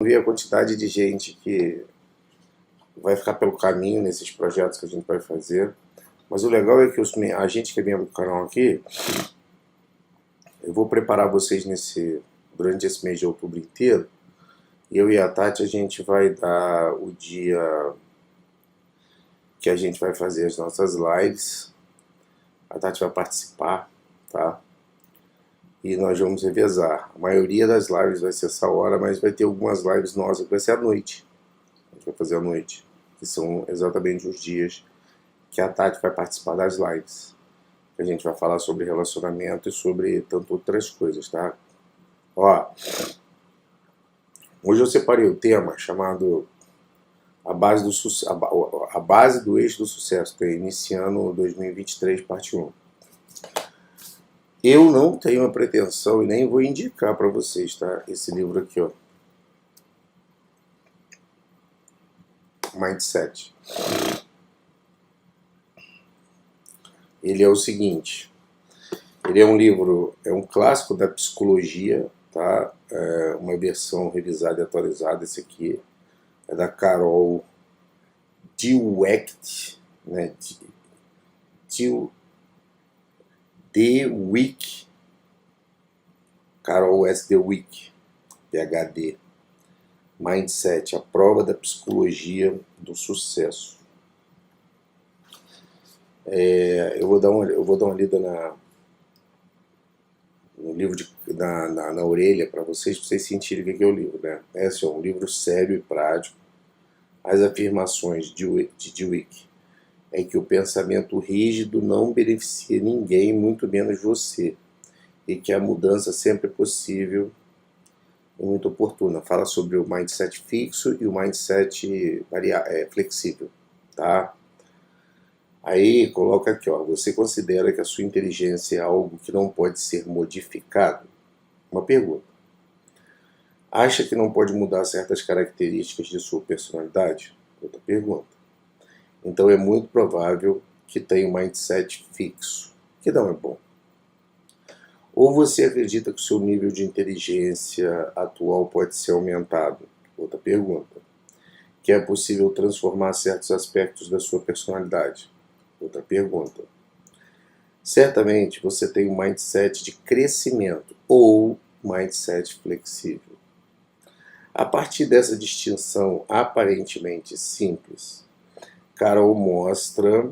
ver a quantidade de gente que vai ficar pelo caminho nesses projetos que a gente vai fazer. Mas o legal é que a gente que é membro do canal aqui, eu vou preparar vocês durante esse mês de outubro inteiro. Eu e a Tati, a gente vai dar o dia que a gente vai fazer as nossas lives. A Tati vai participar, tá? E nós vamos revezar. A maioria das lives vai ser essa hora, mas vai ter algumas lives nossas que vai ser à noite. A gente vai fazer à noite, que são exatamente os dias que a Tati vai participar das lives. A gente vai falar sobre relacionamento e sobre tanto outras coisas, tá? Ó, hoje eu separei o tema chamado a base do eixo do sucesso, que é iniciando 2023, parte 1. Eu não tenho a pretensão e nem vou indicar para vocês, tá? Esse livro aqui, ó. Mindset. Ele é o seguinte, ele é um livro, é um clássico da psicologia, tá? É uma versão revisada e atualizada. Esse aqui é da Carol Dweck, né? Dweck, Carol S. Dweck, PhD. Mindset, a prova da psicologia do sucesso. Eu vou dar uma lida no livro na orelha para vocês sentirem o que é o livro, né? Esse é um livro sério e prático. As afirmações de Dweck é que o pensamento rígido não beneficia ninguém, muito menos você, e que a mudança sempre é possível e muito oportuna. Fala sobre o mindset fixo e o mindset flexível, tá? Aí coloca aqui, ó, você considera que a sua inteligência é algo que não pode ser modificado? Uma pergunta. Acha que não pode mudar certas características de sua personalidade? Outra pergunta. Então é muito provável que tenha um mindset fixo, que não é bom. Ou você acredita que o seu nível de inteligência atual pode ser aumentado? Outra pergunta. Que é possível transformar certos aspectos da sua personalidade? Outra pergunta. Certamente você tem um mindset de crescimento ou mindset flexível. A partir dessa distinção aparentemente simples, Carol mostra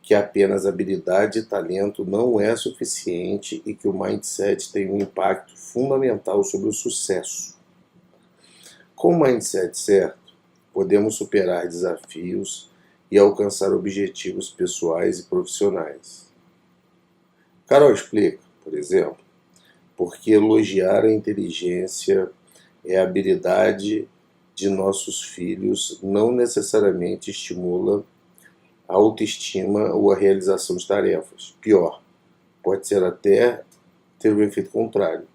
que apenas habilidade e talento não é suficiente e que o mindset tem um impacto fundamental sobre o sucesso. Com o mindset certo, podemos superar desafios e alcançar objetivos pessoais e profissionais. Carol explica, por exemplo, por que elogiar a inteligência é a habilidade de nossos filhos não necessariamente estimula a autoestima ou a realização de tarefas. Pior, pode ser até ter o efeito contrário.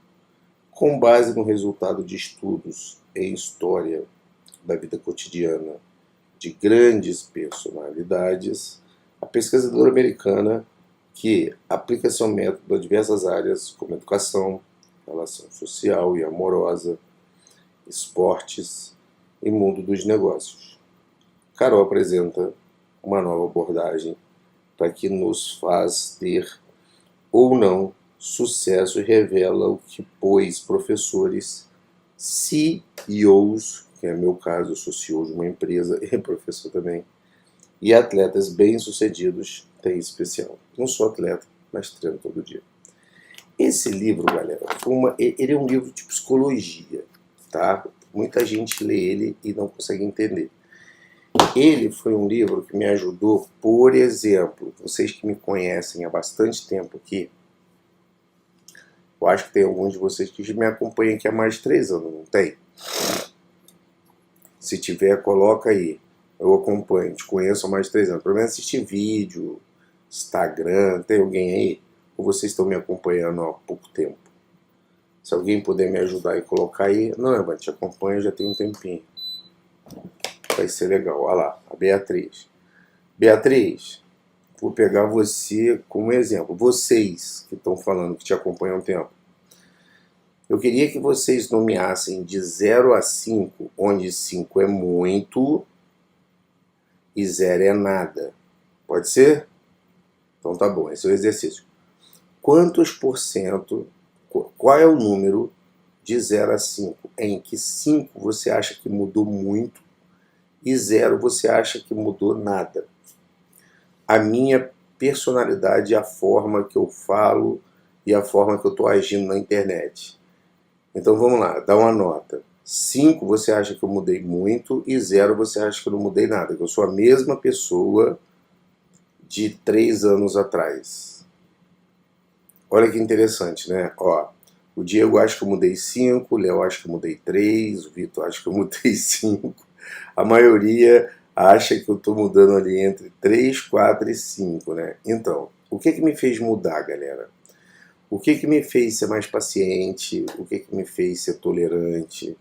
Com base no resultado de estudos em história da vida cotidiana de grandes personalidades, a pesquisadora americana que aplica seu método a diversas áreas como educação, relação social e amorosa, esportes e mundo dos negócios. Carol apresenta uma nova abordagem para que nos faz ter ou não sucesso e revela o que, pois, professores, CEOs, que é meu caso, eu sou CEO de uma empresa e professor também, e atletas bem-sucedidos têm especial. Não sou atleta, mas treino todo dia. Esse livro, galera, ele é um livro de psicologia, tá? Muita gente lê ele e não consegue entender. Ele foi um livro que me ajudou, por exemplo, vocês que me conhecem há bastante tempo aqui, eu acho que tem alguns de vocês que me acompanham aqui há mais de 3 anos, não tem? Se tiver, coloca aí. Eu acompanho, te conheço há mais de 3 anos. Pelo menos assistir vídeo, Instagram, tem alguém aí? Ou vocês estão me acompanhando há pouco tempo? Se alguém puder me ajudar e colocar aí. Não, eu te acompanho já tem um tempinho. Vai ser legal. Olha lá, a Beatriz. Beatriz, vou pegar você como exemplo. Vocês que estão falando, que te acompanham há um tempo. Eu queria que vocês nomeassem de 0 a 5, onde 5 é muito e 0 é nada. Pode ser? Então tá bom, esse é o exercício. Quantos por cento, qual é o número de 0 a 5 em que 5 você acha que mudou muito e 0 você acha que mudou nada? A minha personalidade, a forma que eu falo e a forma que eu estou agindo na internet. Então vamos lá, dá uma nota. 5 você acha que eu mudei muito e 0 você acha que eu não mudei nada, que eu sou a mesma pessoa de 3 anos atrás. Olha que interessante, né? Ó, o Diego acha que eu mudei 5, o Léo acha que eu mudei 3, o Vitor acha que eu mudei 5. A maioria acha que eu estou mudando ali entre 3, 4 e 5, né? Então, o que me fez mudar, galera? O que me fez ser mais paciente? O que me fez ser tolerante?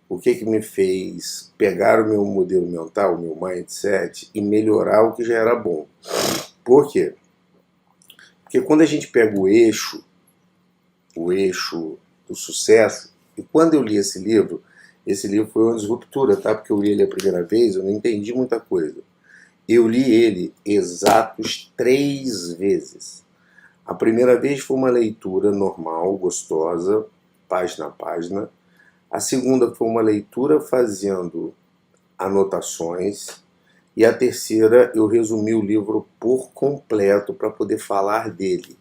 O que me fez pegar o meu modelo mental, o meu mindset e melhorar o que já era bom? Por quê? Porque quando a gente pega o eixo do sucesso, e quando eu li esse livro foi uma disruptura, tá? Porque eu li ele a primeira vez, eu não entendi muita coisa. Eu li ele exatos 3 vezes. A primeira vez foi uma leitura normal, gostosa, página a página. A segunda foi uma leitura fazendo anotações. E a terceira, eu resumi o livro por completo para poder falar dele.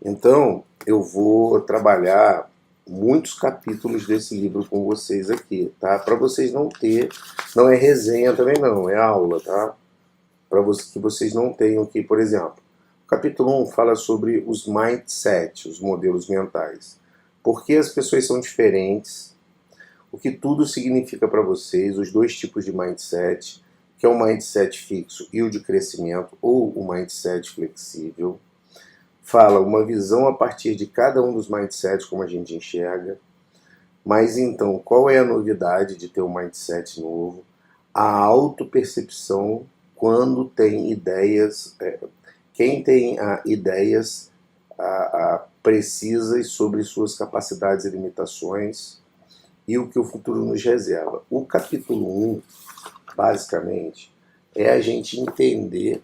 Então, eu vou trabalhar muitos capítulos desse livro com vocês aqui, tá? Para vocês não não é resenha também não, é aula, tá? Para que vocês não tenham que, por exemplo, o capítulo 1 fala sobre os mindset, os modelos mentais. Por que as pessoas são diferentes, o que tudo significa para vocês, os 2 tipos de mindset, que é o mindset fixo e o de crescimento, ou o mindset flexível. Fala uma visão a partir de cada um dos mindsets, como a gente enxerga. Mas então, qual é a novidade de ter um mindset novo? A autopercepção quando tem ideias. Quem tem ideias precisas sobre suas capacidades e limitações e o que o futuro nos reserva. O capítulo 1, basicamente, é a gente entender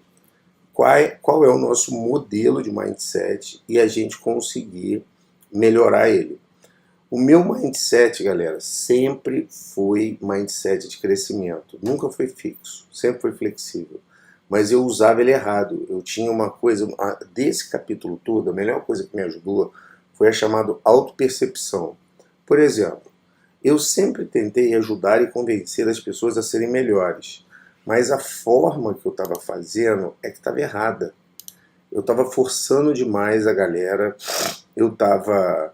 qual é o nosso modelo de mindset e a gente conseguir melhorar ele. O meu mindset, galera, sempre foi mindset de crescimento. Nunca foi fixo, sempre foi flexível. Mas eu usava ele errado. Eu tinha uma coisa... Desse capítulo todo, a melhor coisa que me ajudou foi a chamada autopercepção. Por exemplo, eu sempre tentei ajudar e convencer as pessoas a serem melhores. Mas a forma que eu estava fazendo é que estava errada. Eu estava forçando demais a galera, eu estava...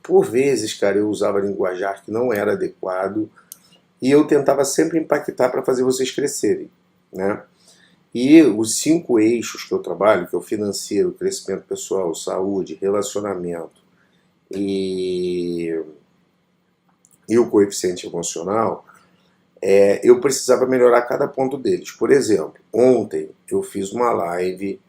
por vezes, cara, eu usava linguajar que não era adequado e eu tentava sempre impactar para fazer vocês crescerem, né? E os 5 eixos que eu trabalho, que é o financeiro, crescimento pessoal, saúde, relacionamento e o coeficiente emocional, eu precisava melhorar cada ponto deles. Por exemplo, ontem eu fiz uma live,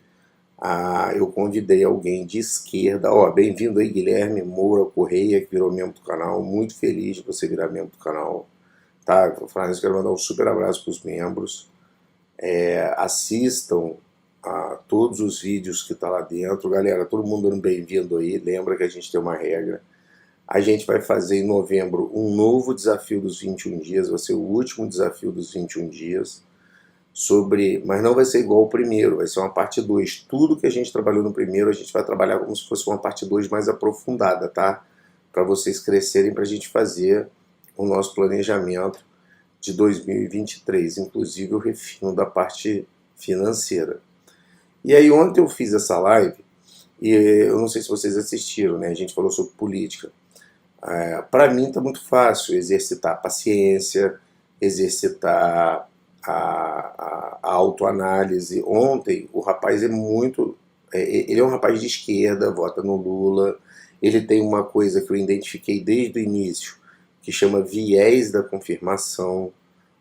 eu convidei alguém de esquerda, bem-vindo aí Guilherme Moura Correia, que virou membro do canal, muito feliz de você virar membro do canal, tá? Vou falar nisso, quero mandar um super abraço para os membros, assistam a todos os vídeos que tá lá dentro, galera, todo mundo dando bem-vindo aí, lembra que a gente tem uma regra. A gente vai fazer em novembro um novo desafio dos 21 dias, vai ser o último desafio dos 21 dias, mas não vai ser igual ao primeiro, vai ser uma parte 2. Tudo que a gente trabalhou no primeiro, a gente vai trabalhar como se fosse uma parte 2 mais aprofundada, tá? Para vocês crescerem, para a gente fazer o nosso planejamento de 2023, inclusive o refino da parte financeira. E aí ontem eu fiz essa live, e eu não sei se vocês assistiram, né? A gente falou sobre política. Para mim está muito fácil exercitar a paciência, exercitar a autoanálise. Ontem o rapaz ele é um rapaz de esquerda, vota no Lula, ele tem uma coisa que eu identifiquei desde o início, que chama viés da confirmação,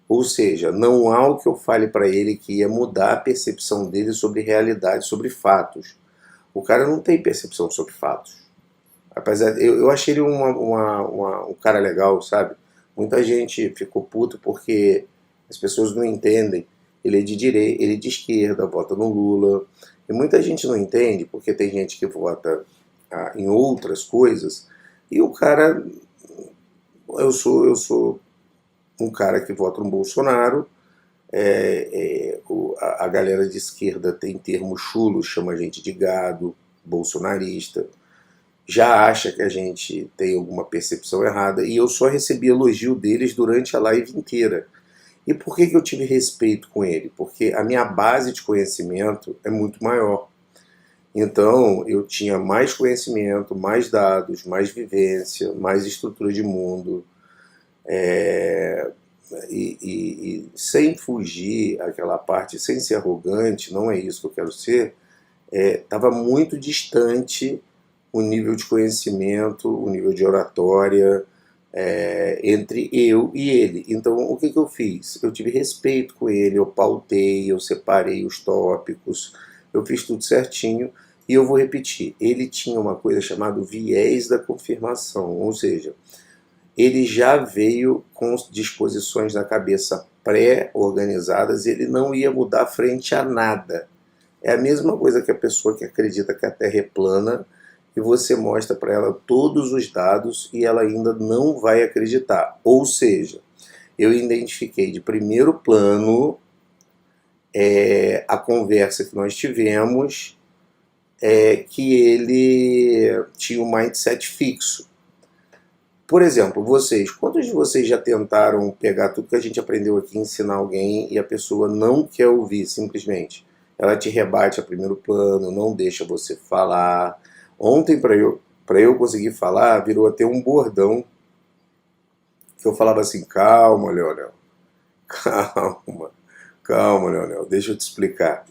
ou seja, não há o que eu fale para ele que ia mudar a percepção dele sobre realidade, sobre fatos. O cara não tem percepção sobre fatos. Apesar, eu achei ele um cara legal, sabe? Muita gente ficou puto porque as pessoas não entendem. Ele é de direita, ele é de esquerda, vota no Lula. E muita gente não entende porque tem gente que vota em outras coisas. E o cara, eu sou um cara que vota no Bolsonaro. A galera de esquerda tem termos chulos, chama a gente de gado, bolsonarista, já acha que a gente tem alguma percepção errada, e eu só recebi elogio deles durante a live inteira. E por que eu tive respeito com ele? Porque a minha base de conhecimento é muito maior. Então eu tinha mais conhecimento, mais dados, mais vivência, mais estrutura de mundo, é, e sem fugir aquela parte, sem ser arrogante, não é isso que eu quero ser, estava muito distante o nível de conhecimento, o nível de oratória entre eu e ele. Então, o que eu fiz? Eu tive respeito com ele, eu pautei, eu separei os tópicos, eu fiz tudo certinho e eu vou repetir. Ele tinha uma coisa chamada viés da confirmação, ou seja, ele já veio com disposições na cabeça pré-organizadas, ele não ia mudar frente a nada. É a mesma coisa que a pessoa que acredita que a Terra é plana e você mostra para ela todos os dados e ela ainda não vai acreditar. Ou seja, eu identifiquei de primeiro plano a conversa que nós tivemos, que ele tinha um mindset fixo. Por exemplo, vocês, quantos de vocês já tentaram pegar tudo que a gente aprendeu aqui, ensinar alguém e a pessoa não quer ouvir, simplesmente? Ela te rebate a primeiro plano, não deixa você falar. Ontem, para eu conseguir falar, virou até um bordão que eu falava assim: calma, Leonel, calma, calma, Leonel, deixa eu te explicar.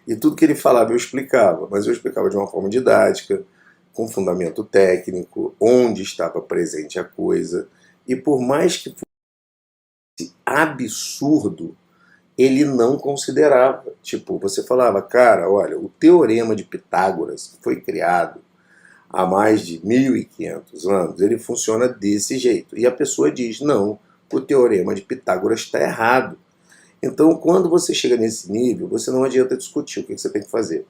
E tudo que ele falava eu explicava, mas eu explicava de uma forma didática, com fundamento técnico, onde estava presente a coisa. E por mais que fosse absurdo, ele não considerava. Tipo, você falava, cara, olha, o teorema de Pitágoras, que foi criado há mais de 1500 anos, ele funciona desse jeito. E a pessoa diz, não, o teorema de Pitágoras está errado. Então, quando você chega nesse nível, você não adianta discutir. O que você tem que fazer?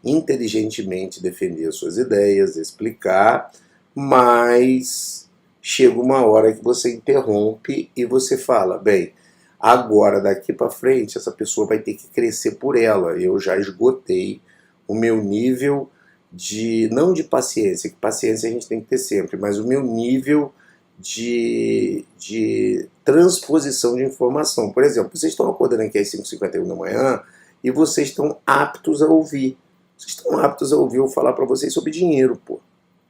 Inteligentemente defender as suas ideias, explicar, mas chega uma hora que você interrompe e você fala, bem, agora daqui para frente essa pessoa vai ter que crescer por ela. Eu já esgotei o meu nível não de paciência, que paciência a gente tem que ter sempre, mas o meu nível de transposição de informação. Por exemplo, vocês estão acordando aqui às 5h51 da manhã e vocês estão aptos a ouvir. Vocês estão aptos a ouvir eu falar para vocês sobre dinheiro, pô.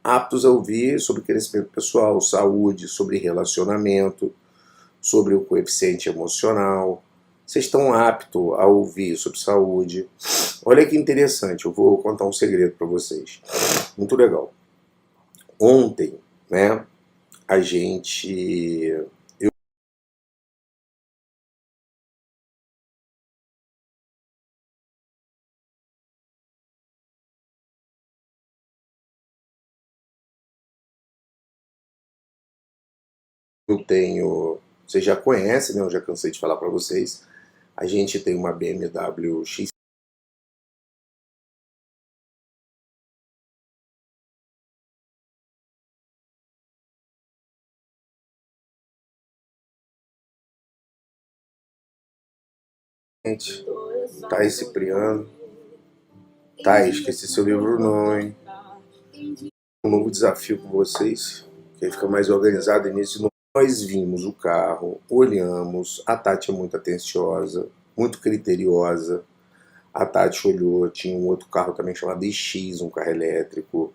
Aptos a ouvir sobre crescimento pessoal, saúde, sobre relacionamento, sobre o coeficiente emocional. Vocês estão aptos a ouvir sobre saúde. Olha que interessante, eu vou contar um segredo para vocês. Muito legal. Ontem, né, a gente... Eu tenho... Vocês já conhecem, né? Eu já cansei de falar para vocês. A gente tem uma BMW X. Thais Cipriano. Thais, esqueci seu livro não, hein? Um novo desafio com vocês, que aí fica mais organizado início. Nós vimos o carro, olhamos, a Tati é muito atenciosa, muito criteriosa. A Tati olhou, tinha um outro carro também chamado iX, um carro elétrico,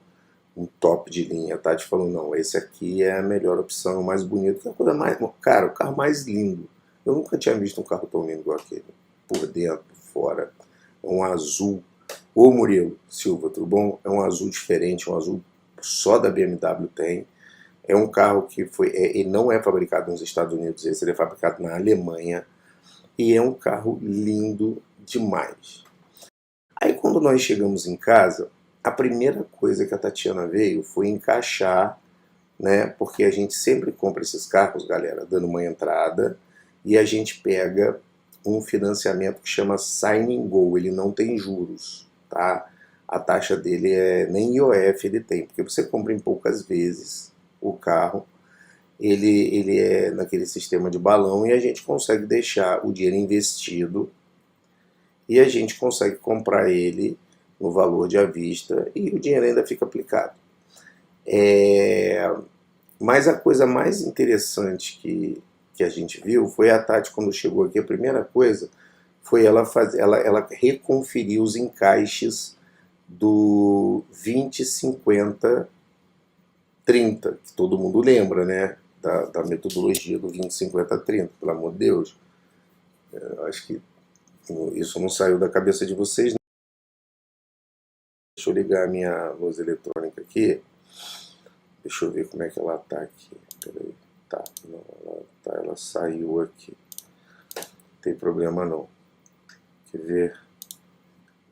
um top de linha. A Tati falou, não, esse aqui é a melhor opção, o mais bonito, que é a coisa mais... Cara, o carro mais lindo. Eu nunca tinha visto um carro tão lindo igual aquele. Por dentro, por fora. É um azul. Ô Murilo Silva, tudo bom? É um azul diferente, um azul só da BMW tem. É um carro que ele não é fabricado nos Estados Unidos, ele é fabricado na Alemanha. E é um carro lindo demais. Aí quando nós chegamos em casa, a primeira coisa que a Tatiana veio foi encaixar, né? Porque a gente sempre compra esses carros, galera, dando uma entrada, e a gente pega um financiamento que chama Sign Go, ele não tem juros, tá? A taxa dele nem IOF ele tem, porque você compra em poucas vezes o carro, ele é naquele sistema de balão e a gente consegue deixar o dinheiro investido e a gente consegue comprar ele no valor de à vista e o dinheiro ainda fica aplicado. Mas a coisa mais interessante que a gente viu foi a Tati, quando chegou aqui, a primeira coisa foi ela reconferir os encaixes do 20, 50, 30, que todo mundo lembra, né? Da metodologia do 20, 50, 30, pelo amor de Deus. Eu acho que isso não saiu da cabeça de vocês. Deixa eu ligar a minha luz eletrônica aqui. Deixa eu ver como é que ela tá aqui. Peraí. Tá, não, ela saiu aqui. Não tem problema não. Quer ver?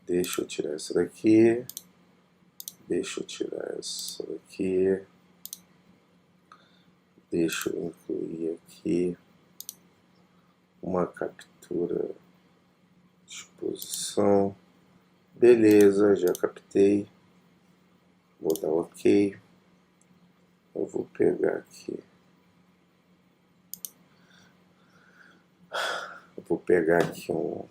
Deixa eu tirar essa daqui. Deixa eu tirar essa daqui. Deixa eu incluir aqui uma captura de exposição. Beleza, já captei. Vou dar OK. Eu vou pegar aqui. Um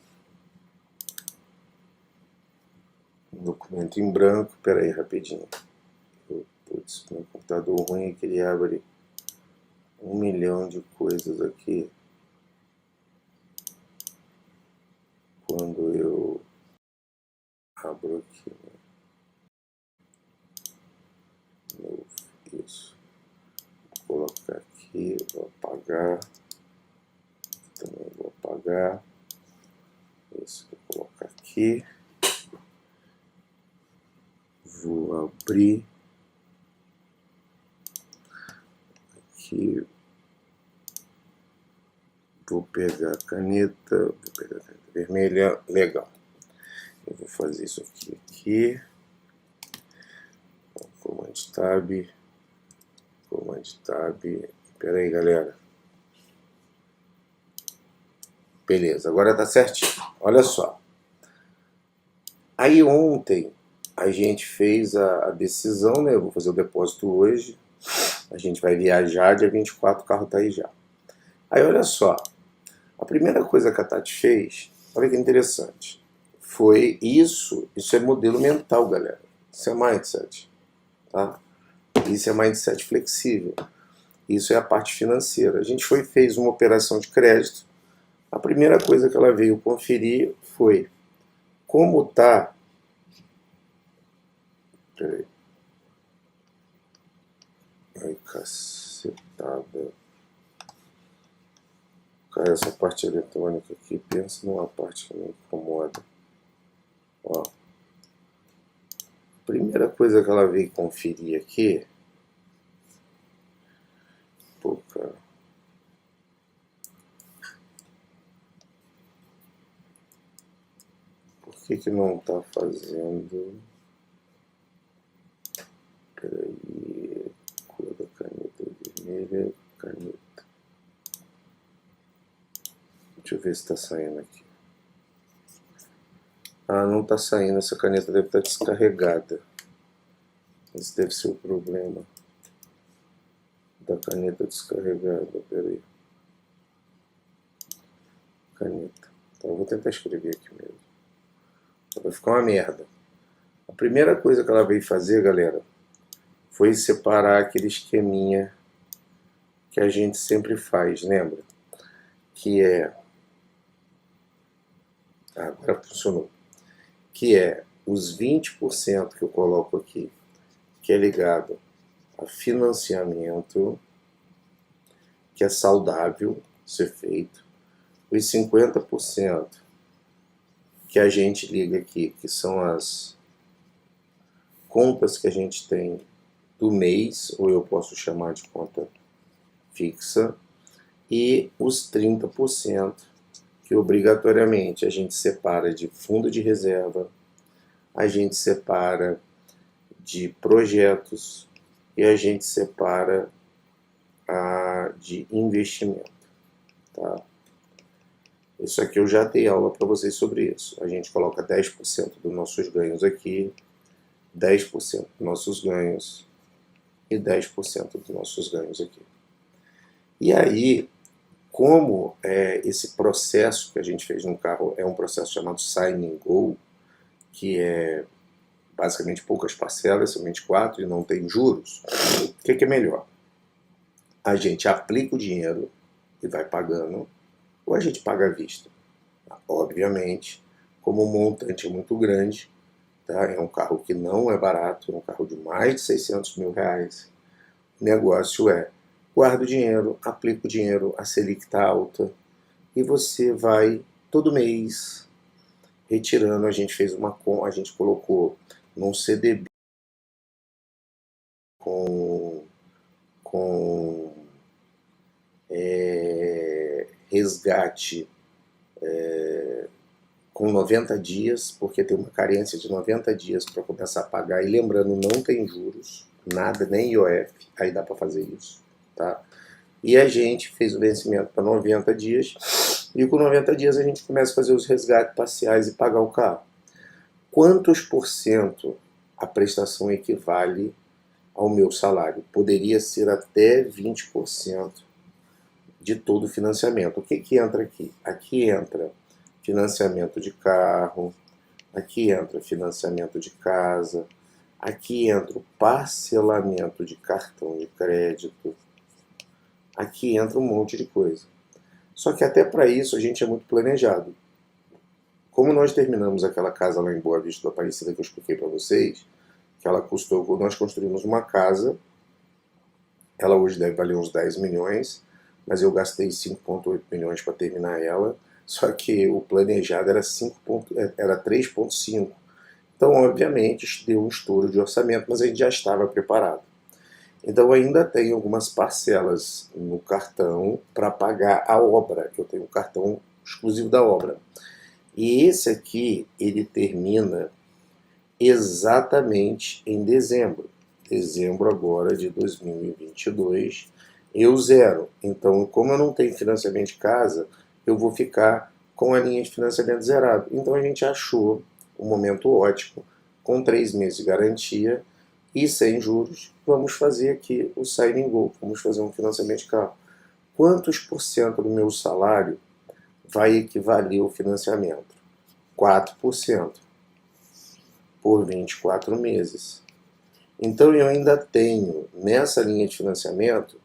documento em branco. Espera aí, rapidinho. Putz, meu computador ruim é que ele abre 1 milhão de coisas aqui. Quando eu abro aqui, novo, isso. Vou colocar aqui, vou apagar. Também vou apagar. Isso, vou colocar aqui. Vou abrir. Aqui. Vou pegar a caneta vermelha. Legal. Eu vou fazer isso aqui. Command Tab. Espera aí, galera. Beleza, agora tá certinho. Olha só. Aí ontem a gente fez a decisão, né? Eu vou fazer o depósito hoje. A gente vai viajar, dia 24, o carro tá aí já. Aí olha só. A primeira coisa que a Tati fez, olha que interessante, foi isso é modelo mental, galera. Isso é mindset, tá? Isso é mindset flexível. Isso é a parte financeira. A gente fez uma operação de crédito. A primeira coisa que ela veio conferir foi como tá. Peraí. Ai, cacetada. Cara, essa parte eletrônica aqui, pensa numa parte que me incomoda. Ó. Primeira coisa que ela veio conferir aqui. Pô, cara. Por que não tá fazendo? Peraí. Cor da caneta vermelha. Caneta. Deixa eu ver se tá saindo aqui. Ah, não tá saindo. Essa caneta deve estar descarregada. Esse deve ser o problema da caneta descarregada. Peraí. Caneta. Então eu vou tentar escrever aqui mesmo. Vai ficar uma merda. A primeira coisa que ela veio fazer, galera, foi separar aquele esqueminha que a gente sempre faz, lembra? Que é... Ah, agora funcionou. Que é os 20% que eu coloco aqui, que é ligado a financiamento, que é saudável ser feito. Os 50% que a gente liga aqui, que são as contas que a gente tem do mês, ou eu posso chamar de conta fixa, e os 30% que obrigatoriamente a gente separa de fundo de reserva, a gente separa de projetos e a gente separa de investimento, tá? Isso aqui eu já dei aula para vocês sobre isso. A gente coloca 10% dos nossos ganhos aqui, 10% dos nossos ganhos e 10% dos nossos ganhos aqui. E aí, como esse processo que a gente fez no carro é um processo chamado Sign and Go, que é basicamente poucas parcelas, somente 4 e não tem juros, o que é melhor? A gente aplica o dinheiro e vai pagando, ou a gente paga à vista. Obviamente, como o montante é muito grande, tá? É um carro que não é barato, é um carro de mais de 600 mil reais. O negócio é, guarda o dinheiro, aplica o dinheiro, a Selic está alta, e você vai todo mês retirando. A gente fez a gente colocou num CDB com resgate com 90 dias, porque tem uma carência de 90 dias para começar a pagar, e lembrando, não tem juros, nada, nem IOF, aí dá para fazer isso, tá? E a gente fez o vencimento para 90 dias, e com 90 dias a gente começa a fazer os resgates parciais e pagar o carro. Quantos por cento a prestação equivale ao meu salário? Poderia ser até 20% de todo o financiamento. O que entra aqui? Aqui entra financiamento de carro, aqui entra financiamento de casa, aqui entra o parcelamento de cartão de crédito, aqui entra um monte de coisa. Só que até para isso a gente é muito planejado. Como nós terminamos aquela casa lá em Boa Vista do Aparecida que eu expliquei para vocês, que ela custou, nós construímos uma casa, ela hoje deve valer uns 10 milhões, mas eu gastei 5,8 milhões para terminar ela, só que o planejado era 3,5. Então, obviamente, deu um estouro de orçamento, mas a gente já estava preparado. Então, ainda tem algumas parcelas no cartão para pagar a obra. Eu tenho um cartão exclusivo da obra. E esse aqui, ele termina exatamente em dezembro. Dezembro agora de 2022, eu zero. Então, como eu não tenho financiamento de casa, eu vou ficar com a linha de financiamento zerado. Então, a gente achou um momento ótimo, com 3 meses de garantia e sem juros, vamos fazer aqui o Sign and Go, vamos fazer um financiamento de carro. Quantos por cento do meu salário vai equivaler ao financiamento? 4% por 24 meses. Então eu ainda tenho nessa linha de financiamento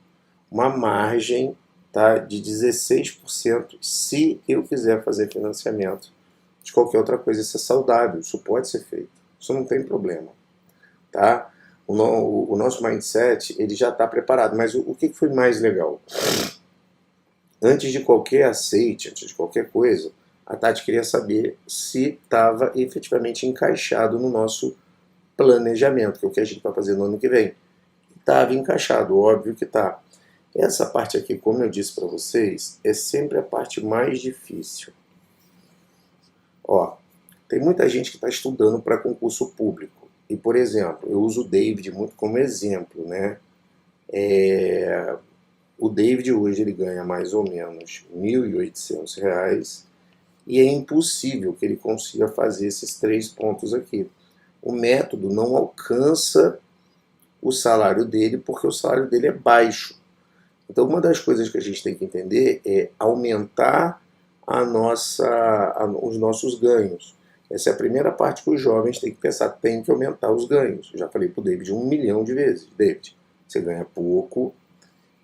uma margem, tá, de 16% se eu quiser fazer financiamento de qualquer outra coisa. Isso é saudável, isso pode ser feito, isso não tem problema, tá? O nosso mindset ele já está preparado, mas o que foi mais legal? Antes de qualquer aceite, antes de qualquer coisa, a Tati queria saber se estava efetivamente encaixado no nosso planejamento, que é o que a gente vai fazer no ano que vem. Estava encaixado, óbvio que está. Essa parte aqui, como eu disse para vocês, é sempre a parte mais difícil. Ó, tem muita gente que está estudando para concurso público. E, por exemplo, eu uso o David muito como exemplo, né? O David hoje ele ganha mais ou menos R$ 1.800 e é impossível que ele consiga fazer esses 3 pontos aqui. O método não alcança o salário dele porque o salário dele é baixo. Então, uma das coisas que a gente tem que entender é aumentar os nossos ganhos. Essa é a primeira parte que os jovens têm que pensar, tem que aumentar os ganhos. Eu já falei para o David 1 milhão de vezes. David, você ganha pouco,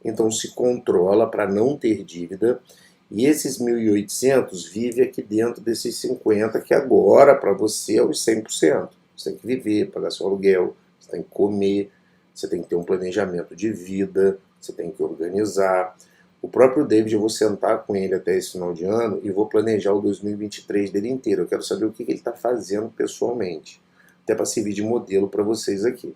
então se controla para não ter dívida, e esses 1.800 vive aqui dentro desses 50, que agora para você é os 100%. Você tem que viver, pagar seu aluguel, você tem que comer, você tem que ter um planejamento de vida, você tem que organizar. O próprio David, eu vou sentar com ele até esse final de ano e vou planejar o 2023 dele inteiro. Eu quero saber o que ele está fazendo pessoalmente, até para servir de modelo para vocês aqui.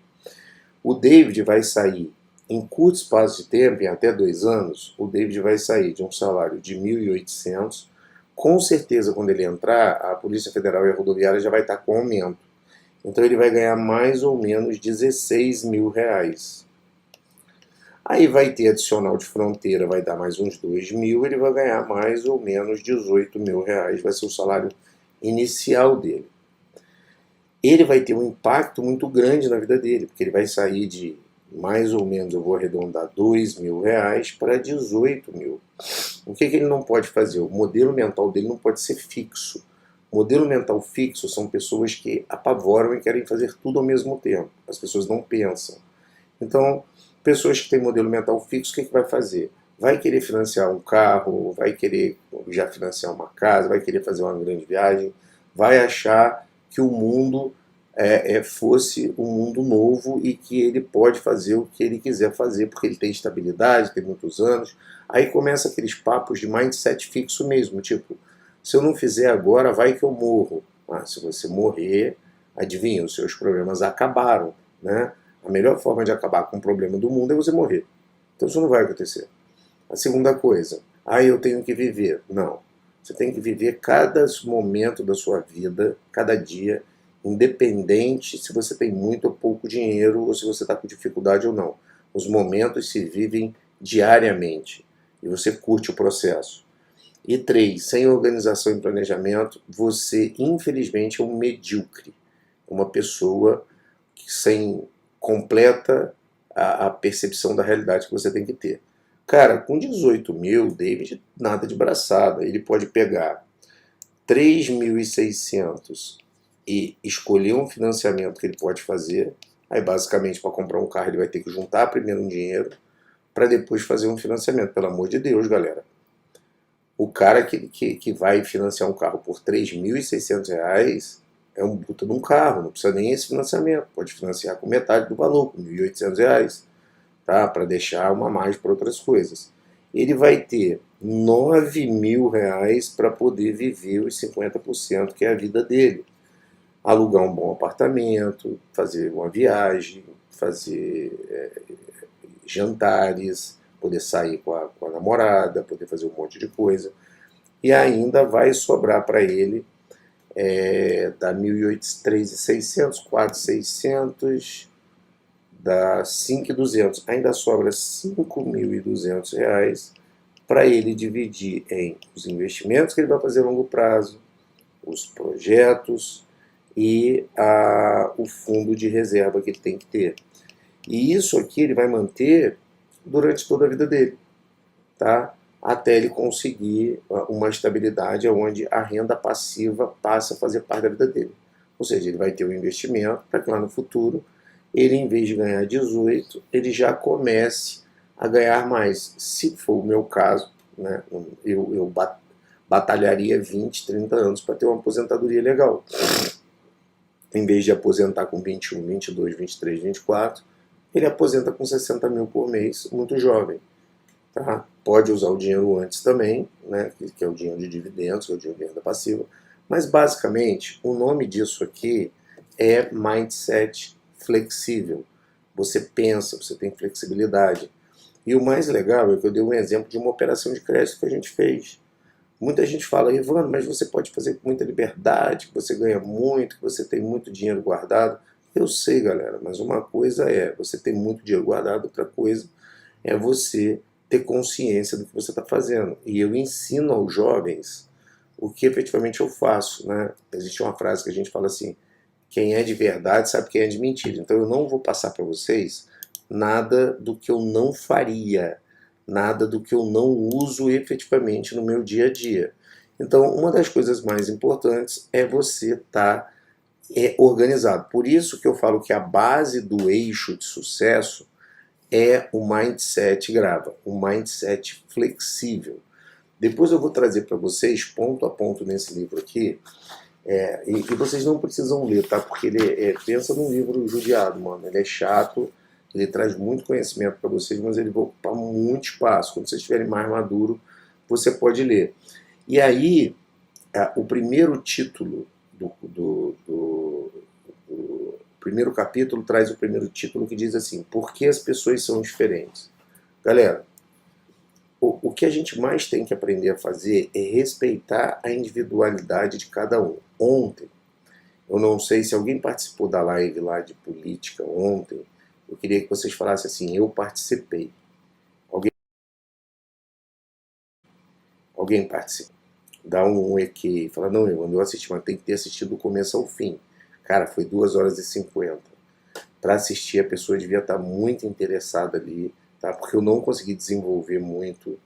O David vai sair, em curto espaço de tempo, em até 2 anos, o David vai sair de um salário de 1.800. Com certeza, quando ele entrar, a Polícia Federal e a Rodoviária já vai estar com aumento. Então ele vai ganhar mais ou menos 16 mil reais. Aí vai ter adicional de fronteira, vai dar mais uns 2 mil, ele vai ganhar mais ou menos 18 mil reais, vai ser o salário inicial dele. Ele vai ter um impacto muito grande na vida dele, porque ele vai sair de mais ou menos, eu vou arredondar, 2 mil reais para 18 mil. O que ele não pode fazer? O modelo mental dele não pode ser fixo. O modelo mental fixo são pessoas que apavoram e querem fazer tudo ao mesmo tempo. As pessoas não pensam. Então, pessoas que têm modelo mental fixo, o que vai fazer? Vai querer financiar um carro, vai querer já financiar uma casa, vai querer fazer uma grande viagem, vai achar que o mundo fosse um mundo novo e que ele pode fazer o que ele quiser fazer, porque ele tem estabilidade, tem muitos anos. Aí começa aqueles papos de mindset fixo mesmo, tipo, se eu não fizer agora, vai que eu morro. Ah, se você morrer, adivinha, os seus problemas acabaram, né? A melhor forma de acabar com o problema do mundo é você morrer. Então isso não vai acontecer. A segunda coisa, eu tenho que viver. Não. Você tem que viver cada momento da sua vida, cada dia, independente se você tem muito ou pouco dinheiro, ou se você está com dificuldade ou não. Os momentos se vivem diariamente e você curte o processo. E 3, sem organização e planejamento, você infelizmente é um medíocre, uma pessoa sem completa a percepção da realidade que você tem que ter. Cara, com 18 mil, David, nada de braçada. Ele pode pegar 3.600 e escolher um financiamento que ele pode fazer. Aí, basicamente, para comprar um carro, ele vai ter que juntar primeiro um dinheiro para depois fazer um financiamento. Pelo amor de Deus, galera. O cara que vai financiar um carro por 3.600 reais é um puta de um carro, não precisa nem esse financiamento. Pode financiar com metade do valor, com 1.800 reais, tá? Para deixar uma margem para outras coisas. Ele vai ter 9 mil reais para poder viver os 50% que é a vida dele. Alugar um bom apartamento, fazer uma viagem, fazer jantares, poder sair com a namorada, poder fazer um monte de coisa. E ainda vai sobrar para ele dá 1.800, 4.600, dá 5.200. Ainda sobra 5.200 reais para ele dividir em os investimentos que ele vai fazer a longo prazo, os projetos e o fundo de reserva que ele tem que ter. E isso aqui ele vai manter durante toda a vida dele, tá? Até ele conseguir uma estabilidade onde a renda passiva passa a fazer parte da vida dele. Ou seja, ele vai ter um investimento para que lá no futuro, ele em vez de ganhar 18, ele já comece a ganhar mais. Se for o meu caso, né, eu batalharia 20, 30 anos para ter uma aposentadoria legal. Em vez de aposentar com 21, 22, 23, 24, ele aposenta com 60 mil por mês, muito jovem. Tá? Pode usar o dinheiro antes também, né, que é o dinheiro de dividendos, que é o dinheiro de renda passiva, mas basicamente o nome disso aqui é mindset flexível. Você pensa, você tem flexibilidade. E o mais legal é que eu dei um exemplo de uma operação de crédito que a gente fez. Muita gente fala, Ivano, mas você pode fazer com muita liberdade, que você ganha muito, que você tem muito dinheiro guardado. Eu sei, galera, mas uma coisa é você ter muito dinheiro guardado, outra coisa é você ter consciência do que você está fazendo. E eu ensino aos jovens o que efetivamente eu faço. Né? Existe uma frase que a gente fala assim, quem é de verdade sabe quem é de mentira. Então eu não vou passar para vocês nada do que eu não faria, nada do que eu não uso efetivamente no meu dia a dia. Então, uma das coisas mais importantes é você estar organizado. Por isso que eu falo que a base do eixo de sucesso é o mindset grava, o mindset flexível. Depois eu vou trazer para vocês, ponto a ponto nesse livro aqui, e vocês não precisam ler, tá? Porque ele pensa num livro judiado, mano. Ele é chato, ele traz muito conhecimento para vocês, mas ele vai ocupar muito espaço. Quando vocês estiverem mais maduro, você pode ler. E aí, o primeiro título do primeiro capítulo traz o primeiro título que diz assim, por que as pessoas são diferentes? Galera, o que a gente mais tem que aprender a fazer é respeitar a individualidade de cada um. Ontem, Eu não sei se alguém participou da live lá de política ontem. Eu queria que vocês falassem assim, eu participei. Alguém participa? Dá um EQ, fala, não, eu assisti, mas tem que ter assistido do começo ao fim. Cara, foi 2 horas e 50. Para assistir, a pessoa devia estar muito interessada ali, tá? Porque eu não consegui desenvolver muito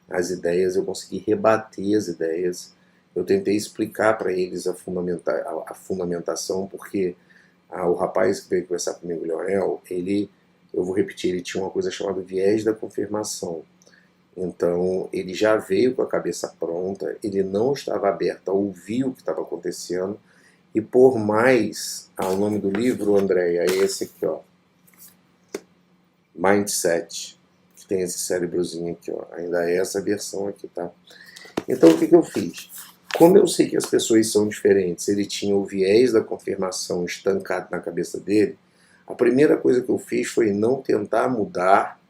as ideias, eu consegui rebater as ideias. Eu tentei explicar para eles a fundamentação, porque o rapaz que veio conversar comigo, o Leonel, eu vou repetir, ele tinha uma coisa chamada viés da confirmação. Então, ele já veio com a cabeça pronta, ele não estava aberto a ouvir o que estava acontecendo, e por mais, o nome do livro, André, é esse aqui, ó, Mindset, que tem esse cérebrozinho aqui, ó, ainda é essa versão aqui, tá? Então, o que eu fiz? Como eu sei que as pessoas são diferentes, ele tinha o viés da confirmação estancado na cabeça dele, a primeira coisa que eu fiz foi não tentar mudar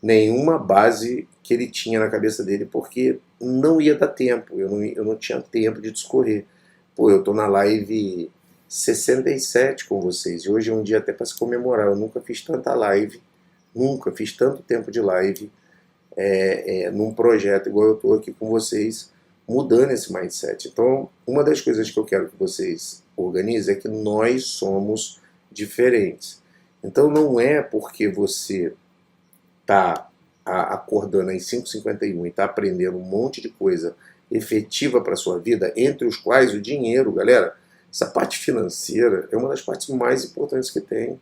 nenhuma base que ele tinha na cabeça dele, porque não ia dar tempo, eu não tinha tempo de discorrer. Pô, eu tô na live 67 com vocês, e hoje é um dia até para se comemorar, eu nunca fiz tanta live, nunca fiz tanto tempo de live num projeto igual eu tô aqui com vocês, mudando esse mindset. Então, uma das coisas que eu quero que vocês organizem é que nós somos diferentes. Então, não é porque você está acordando às 5h51 e está aprendendo um monte de coisa efetiva para a sua vida, entre os quais o dinheiro, galera, essa parte financeira é uma das partes mais importantes que tem.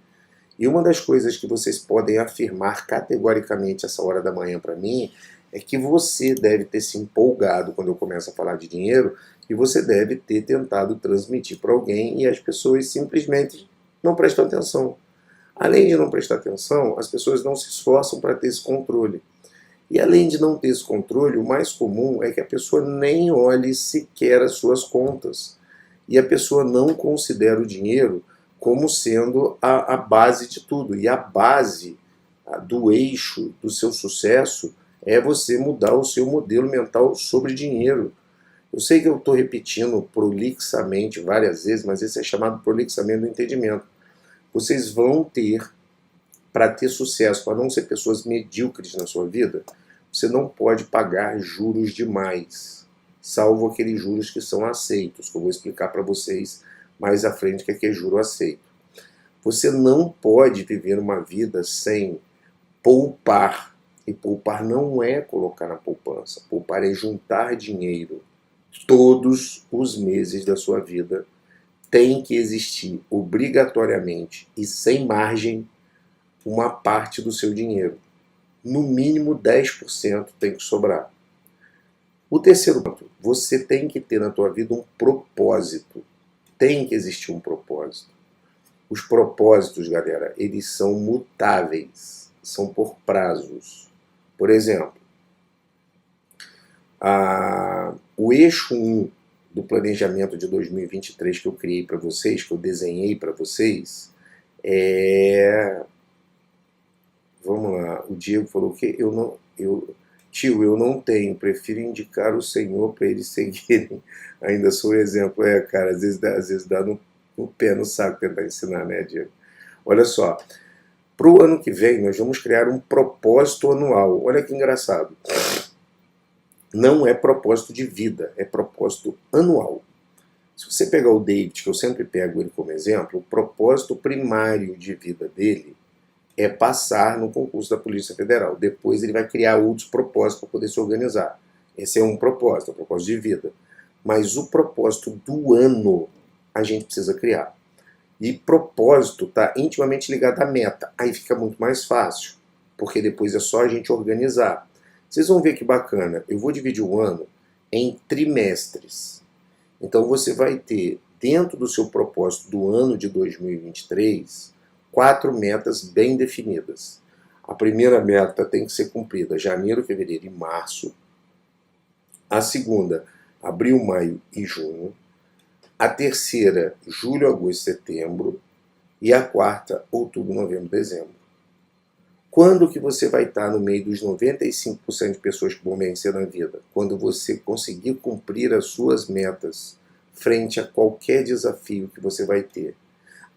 E uma das coisas que vocês podem afirmar categoricamente essa hora da manhã para mim é que você deve ter se empolgado quando eu começo a falar de dinheiro e você deve ter tentado transmitir para alguém e as pessoas simplesmente não prestam atenção. Além de não prestar atenção, as pessoas não se esforçam para ter esse controle. E além de não ter esse controle, o mais comum é que a pessoa nem olhe sequer as suas contas. E a pessoa não considera o dinheiro como sendo a base de tudo. E a base do eixo do seu sucesso é você mudar o seu modelo mental sobre dinheiro. Eu sei que eu estou repetindo prolixamente várias vezes, mas esse é chamado prolixamento do entendimento. Vocês vão ter, para ter sucesso, para não ser pessoas medíocres na sua vida, você não pode pagar juros demais, salvo aqueles juros que são aceitos, que eu vou explicar para vocês mais à frente que é juro aceito. Você não pode viver uma vida sem poupar, e poupar não é colocar na poupança, poupar é juntar dinheiro. Todos os meses da sua vida tem que existir obrigatoriamente e sem margem uma parte do seu dinheiro. No mínimo 10% tem que sobrar. O terceiro ponto, você tem que ter na tua vida um propósito. Tem que existir um propósito. Os propósitos, galera, eles são mutáveis, são por prazos. Por exemplo, o eixo 1 do planejamento de 2023 que eu criei para vocês, que eu desenhei para vocês, vamos lá, o Diego falou que tio, eu não tenho, prefiro indicar o Senhor para eles seguirem. Ainda sou exemplo. Cara, às vezes dá no pé no saco tentar ensinar, né, Diego? Olha só, para o ano que vem nós vamos criar um propósito anual. Olha que engraçado. Não é propósito de vida, é propósito anual. Se você pegar o David, que eu sempre pego ele como exemplo, o propósito primário de vida dele é passar no concurso da Polícia Federal. Depois ele vai criar outros propósitos para poder se organizar. Esse é um propósito de vida. Mas o propósito do ano a gente precisa criar. E propósito está intimamente ligado à meta. Aí fica muito mais fácil, porque depois é só a gente organizar. Vocês vão ver que bacana. Eu vou dividir o ano em trimestres. Então você vai ter, dentro do seu propósito do ano de 2023, 4 metas bem definidas. A primeira meta tem que ser cumprida janeiro, fevereiro e março. A segunda, abril, maio e junho. A terceira, julho, agosto, setembro. E a quarta, outubro, novembro, dezembro. Quando que você vai estar no meio dos 95% de pessoas que vão vencer na vida? Quando você conseguir cumprir as suas metas frente a qualquer desafio que você vai ter.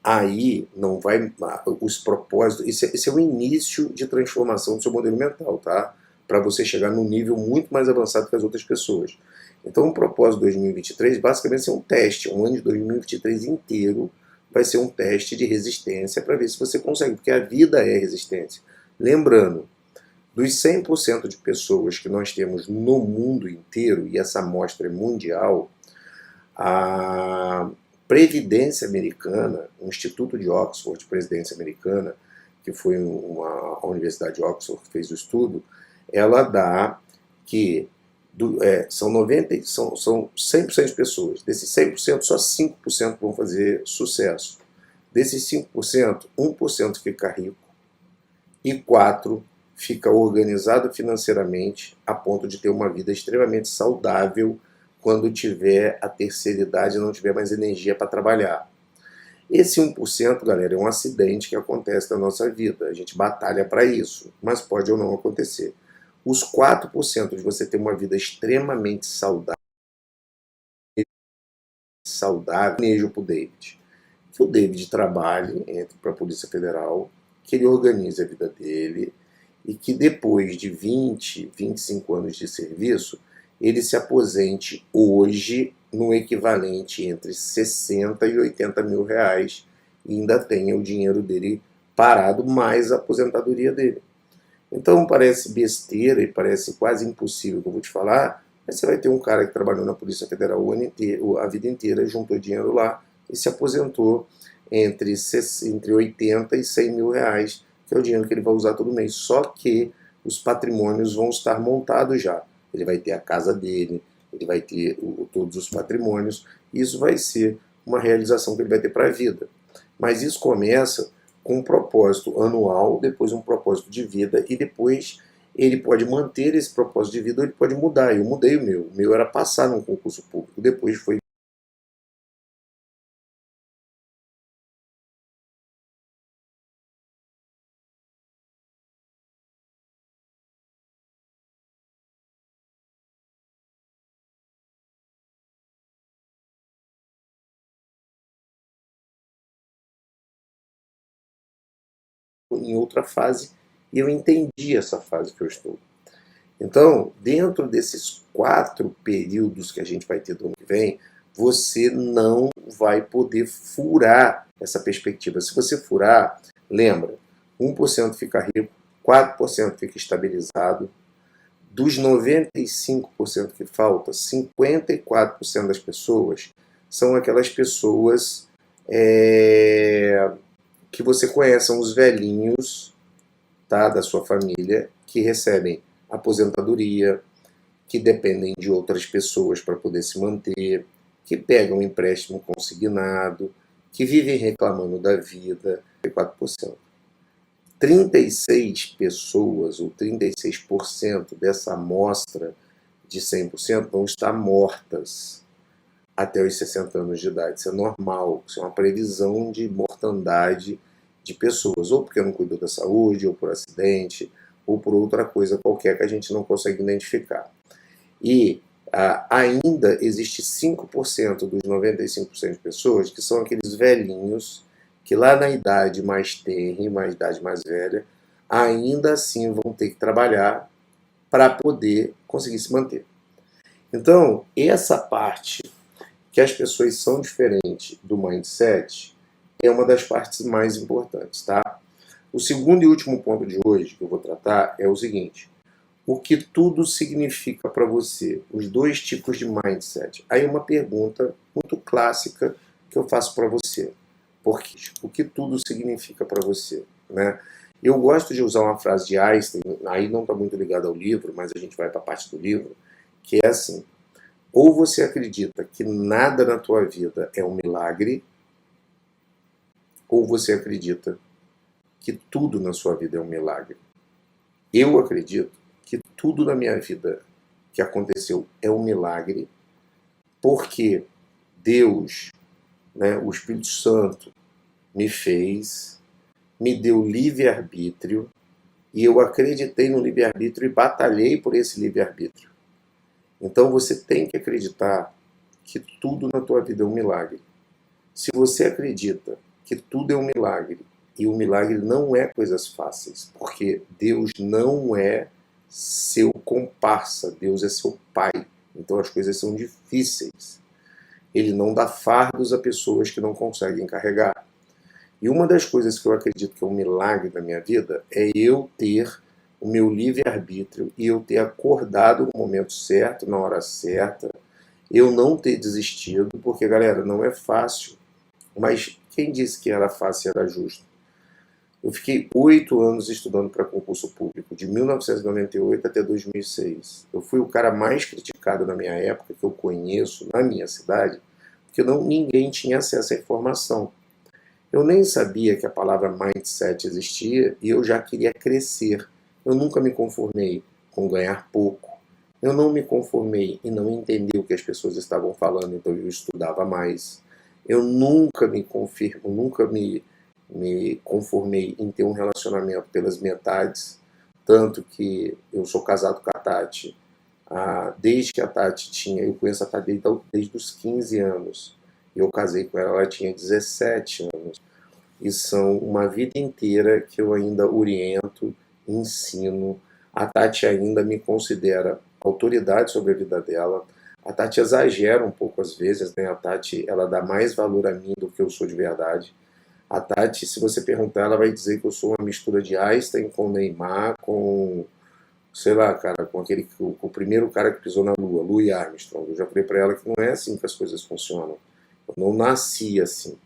Aí não vai, os propósitos, esse é o início de transformação do seu modelo mental, tá? Para você chegar num nível muito mais avançado que as outras pessoas. Então o propósito de 2023 basicamente é um teste, um ano de 2023 inteiro vai ser um teste de resistência para ver se você consegue, porque a vida é resistência. Lembrando, dos 100% de pessoas que nós temos no mundo inteiro, e essa amostra é mundial, a Previdência Americana, o Instituto de Oxford, Previdência Americana, que foi a Universidade de Oxford que fez o estudo, ela dá que são 100% de pessoas. Desses 100%, só 5% vão fazer sucesso. Desses 5%, 1% fica rico e 4% fica organizado financeiramente a ponto de ter uma vida extremamente saudável quando tiver a terceira idade e não tiver mais energia para trabalhar. Esse 1%, galera, é um acidente que acontece na nossa vida. A gente batalha para isso, mas pode ou não acontecer. Os 4% de você ter uma vida extremamente saudável, planejo para o David. Que o David trabalhe, entre para a Polícia Federal, que ele organize a vida dele e que depois de 20, 25 anos de serviço, ele se aposente hoje no equivalente entre 60 e 80 mil reais e ainda tenha o dinheiro dele parado mais a aposentadoria dele. Então parece besteira e parece quase impossível que eu vou te falar, mas você vai ter um cara que trabalhou na Polícia Federal o ano inteiro, a vida inteira, juntou dinheiro lá e se aposentou entre 80 e 100 mil reais, que é o dinheiro que ele vai usar todo mês. Só que os patrimônios vão estar montados já. Ele vai ter a casa dele, ele vai ter todos os patrimônios, e isso vai ser uma realização que ele vai ter para a vida. Mas isso começa com um propósito anual, depois um propósito de vida, e depois ele pode manter esse propósito de vida ou ele pode mudar. Eu mudei o meu. O meu era passar num concurso público, depois foi em outra fase, e eu entendi essa fase que eu estou. Então, dentro desses 4 períodos que a gente vai ter do ano que vem, você não vai poder furar essa perspectiva. Se você furar, lembra, 1% fica rico, 4% fica estabilizado. Dos 95% que falta, 54% das pessoas são aquelas pessoas que você conhece, são os velhinhos, tá, da sua família, que recebem aposentadoria, que dependem de outras pessoas para poder se manter, que pegam empréstimo consignado, que vivem reclamando da vida, 4%. 36 pessoas, ou 36% dessa amostra de 100% vão estar mortas até os 60 anos de idade. Isso é normal, isso é uma previsão de mortandade de pessoas, ou porque não cuidou da saúde, ou por acidente, ou por outra coisa qualquer que a gente não consegue identificar. E ainda existe 5% dos 95% de pessoas que são aqueles velhinhos que lá na idade mais tenra, na idade mais velha, ainda assim vão ter que trabalhar para poder conseguir se manter. Então, essa parte que as pessoas são diferentes do mindset é uma das partes mais importantes, tá? O segundo e último ponto de hoje que eu vou tratar é o seguinte: o que tudo significa para você, os 2 tipos de mindset. Aí uma pergunta muito clássica que eu faço para você: por quê? O que tudo significa para você, né? Eu gosto de usar uma frase de Einstein, aí não está muito ligado ao livro, mas a gente vai para a parte do livro, que é assim: ou você acredita que nada na tua vida é um milagre, ou você acredita que tudo na sua vida é um milagre. Eu acredito que tudo na minha vida que aconteceu é um milagre, porque Deus, né, o Espírito Santo, me fez, me deu livre-arbítrio, e eu acreditei no livre-arbítrio e batalhei por esse livre-arbítrio. Então você tem que acreditar que tudo na tua vida é um milagre, se você acredita que tudo é um milagre, e o milagre não é coisas fáceis, porque Deus não é seu comparsa, Deus é seu pai, então as coisas são difíceis. Ele não dá fardos a pessoas que não conseguem carregar. E uma das coisas que eu acredito que é um milagre na minha vida é eu ter o meu livre-arbítrio e eu ter acordado no momento certo, na hora certa, eu não ter desistido, porque, galera, não é fácil. Mas quem disse que era fácil e era justo? Eu fiquei 8 anos estudando para concurso público, de 1998 até 2006. Eu fui o cara mais criticado na minha época, que eu conheço, na minha cidade, porque ninguém tinha acesso à informação. Eu nem sabia que a palavra mindset existia e eu já queria crescer. Eu nunca me conformei com ganhar pouco. Eu não me conformei em não entender o que as pessoas estavam falando, então eu estudava mais. Eu nunca me conformei em ter um relacionamento pelas metades, tanto que eu sou casado com a Tati. Desde que a Tati eu conheço a Tati desde os 15 anos. Eu casei com ela, ela tinha 17 anos. E são uma vida inteira que eu ainda oriento, ensino. A Tati ainda me considera autoridade sobre a vida dela. A Tati exagera um pouco às vezes, né? A Tati, ela dá mais valor a mim do que eu sou de verdade. A Tati, se você perguntar, ela vai dizer que eu sou uma mistura de Einstein com Neymar, com, sei lá, cara, com o primeiro cara que pisou na Lua, Louis Armstrong. Eu já falei pra ela que não é assim que as coisas funcionam. Eu não nasci assim.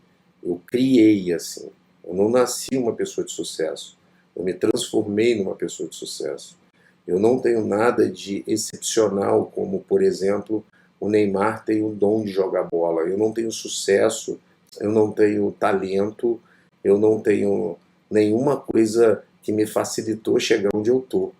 Eu criei assim. Eu não nasci uma pessoa de sucesso. Eu me transformei numa pessoa de sucesso. Eu não tenho nada de excepcional, como, por exemplo, o Neymar tem o dom de jogar bola. Eu não tenho sucesso, eu não tenho talento, eu não tenho nenhuma coisa que me facilitou chegar onde eu tô.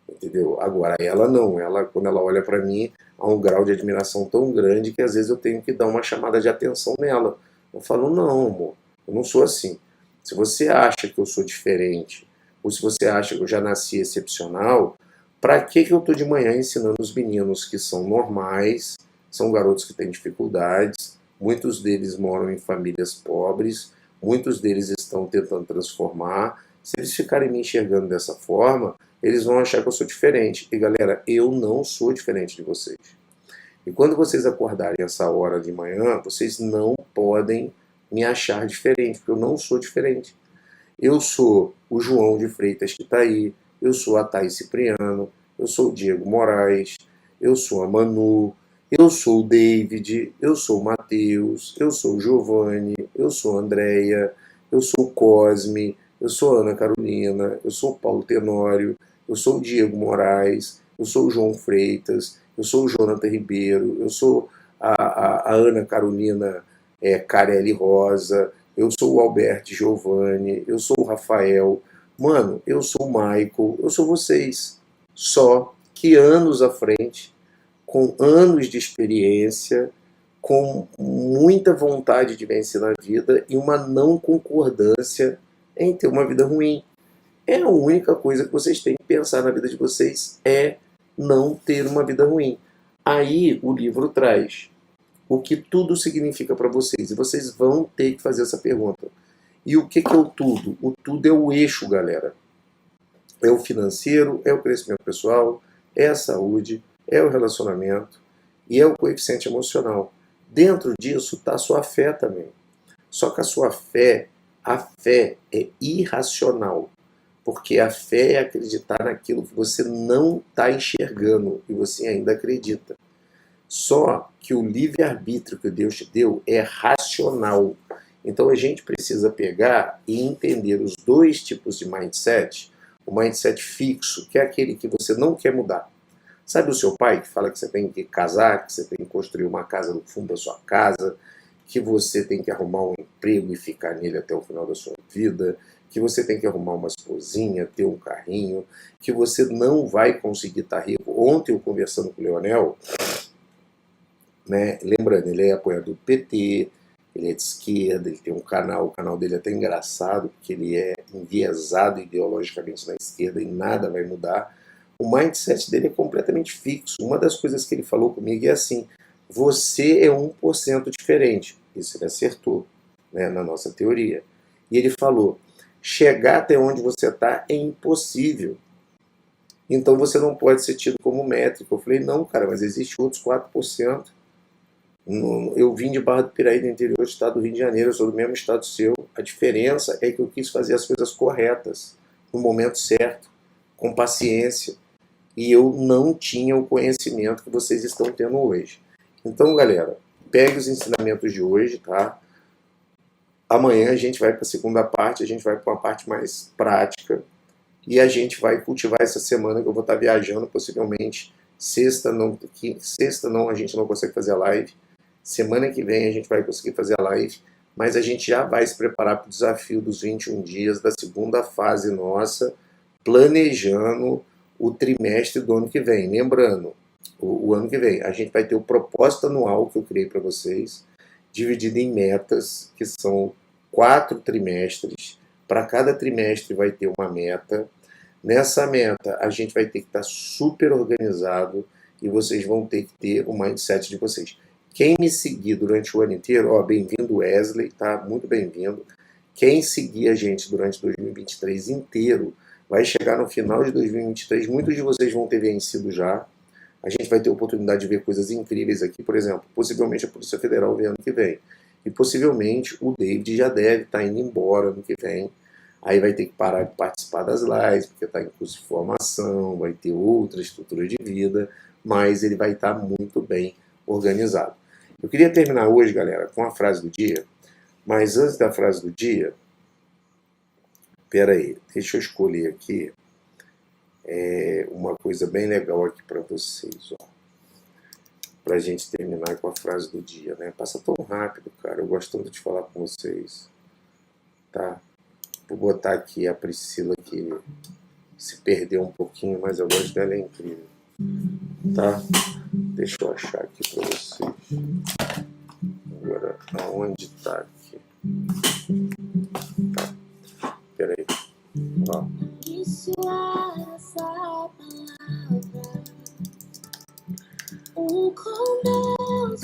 Entendeu? Agora, ela não. Ela, quando ela olha para mim, há um grau de admiração tão grande que às vezes eu tenho que dar uma chamada de atenção nela. Eu falo, não, amor, eu não sou assim. Se você acha que eu sou diferente, ou se você acha que eu já nasci excepcional, para que eu estou de manhã ensinando os meninos que são normais, são garotos que têm dificuldades, muitos deles moram em famílias pobres, muitos deles estão tentando transformar. Se eles ficarem me enxergando dessa forma, eles vão achar que eu sou diferente. E galera, eu não sou diferente de vocês. E quando vocês acordarem essa hora de manhã, vocês não podem me achar diferente, porque eu não sou diferente. Eu sou o João de Freitas que está aí, eu sou a Thaís Cipriano, eu sou o Diego Moraes, eu sou a Manu, eu sou o David, eu sou o Matheus, eu sou o Giovanni, eu sou a Andréia, eu sou o Cosme, eu sou a Ana Carolina, eu sou o Paulo Tenório, eu sou o Diego Moraes, eu sou o João Freitas, eu sou o Jonathan Ribeiro, eu sou a Ana Carolina Carelli Rosa, eu sou o Alberto Giovanni, eu sou o Rafael, mano, eu sou o Michael, eu sou vocês. Só que anos à frente, com anos de experiência, com muita vontade de vencer na vida e uma não concordância em ter uma vida ruim. É a única coisa que vocês têm que pensar na vida de vocês é não ter uma vida ruim. Aí o livro traz o que tudo significa para vocês. E vocês vão ter que fazer essa pergunta. E o que é o tudo? O tudo é o eixo, galera. É o financeiro, é o crescimento pessoal, é a saúde, é o relacionamento e é o coeficiente emocional. Dentro disso está a sua fé também. Só que a fé é irracional. Porque a fé é acreditar naquilo que você não está enxergando e você ainda acredita. Só que o livre-arbítrio que Deus te deu é racional. Então a gente precisa pegar e entender os dois tipos de mindset. O mindset fixo, que é aquele que você não quer mudar. Sabe o seu pai que fala que você tem que casar, que você tem que construir uma casa no fundo da sua casa, que você tem que arrumar um emprego e ficar nele até o final da sua vida, que você tem que arrumar uma esposinha, ter um carrinho, que você não vai conseguir estar rico. Ontem eu conversando com o Leonel, né, lembrando, ele é apoiador do PT, ele é de esquerda, ele tem um canal, o canal dele é até engraçado, porque ele é enviesado ideologicamente na esquerda e nada vai mudar. O mindset dele é completamente fixo. Uma das coisas que ele falou comigo é assim, Você é 1% diferente. Isso ele acertou, né, na nossa teoria. E ele falou, chegar até onde você está é impossível. Então você não pode ser tido como métrico. Eu falei, não, cara, mas existe outros 4%. Eu vim de Barra do Piraí, do interior do estado do Rio de Janeiro, eu sou do mesmo estado seu. A diferença é que eu quis fazer as coisas corretas, no momento certo, com paciência. E eu não tinha o conhecimento que vocês estão tendo hoje. Então, galera, pegue os ensinamentos de hoje, tá? Amanhã a gente vai para a segunda parte, a gente vai para uma parte mais prática. E a gente vai cultivar essa semana que eu vou estar viajando, possivelmente. Sexta não, a gente não consegue fazer a live. Semana que vem a gente vai conseguir fazer a live, mas a gente já vai se preparar para o desafio dos 21 dias da segunda fase nossa, planejando o trimestre do ano que vem. Lembrando, o ano que vem a gente vai ter o propósito anual que eu criei para vocês, dividido em metas, que são 4 trimestres. Para cada trimestre vai ter uma meta. Nessa meta a gente vai ter que estar super organizado e vocês vão ter que ter o mindset de vocês. Quem me seguir durante o ano inteiro, ó, bem-vindo Wesley, tá? Muito bem-vindo. Quem seguir a gente durante 2023 inteiro, vai chegar no final de 2023, muitos de vocês vão ter vencido já. A gente vai ter oportunidade de ver coisas incríveis aqui, por exemplo, possivelmente a Polícia Federal vem ano que vem. E possivelmente o David já deve estar indo embora ano que vem. Aí vai ter que parar de participar das lives, porque está em curso de formação, vai ter outra estrutura de vida, mas ele vai estar muito bem organizado. Eu queria terminar hoje, galera, com a frase do dia, mas antes da frase do dia, peraí, deixa eu escolher aqui uma coisa bem legal aqui para vocês, ó, para a gente terminar com a frase do dia, né? Passa tão rápido, cara, eu gosto tanto de falar com vocês, tá? Vou botar aqui a Priscila que se perdeu um pouquinho, mas eu gosto dela, é incrível, tá? Deixa eu achar aqui para vocês. Agora, aonde tá aqui? Tá. Peraí. Ó. Isso é essa palavra. Com Deus.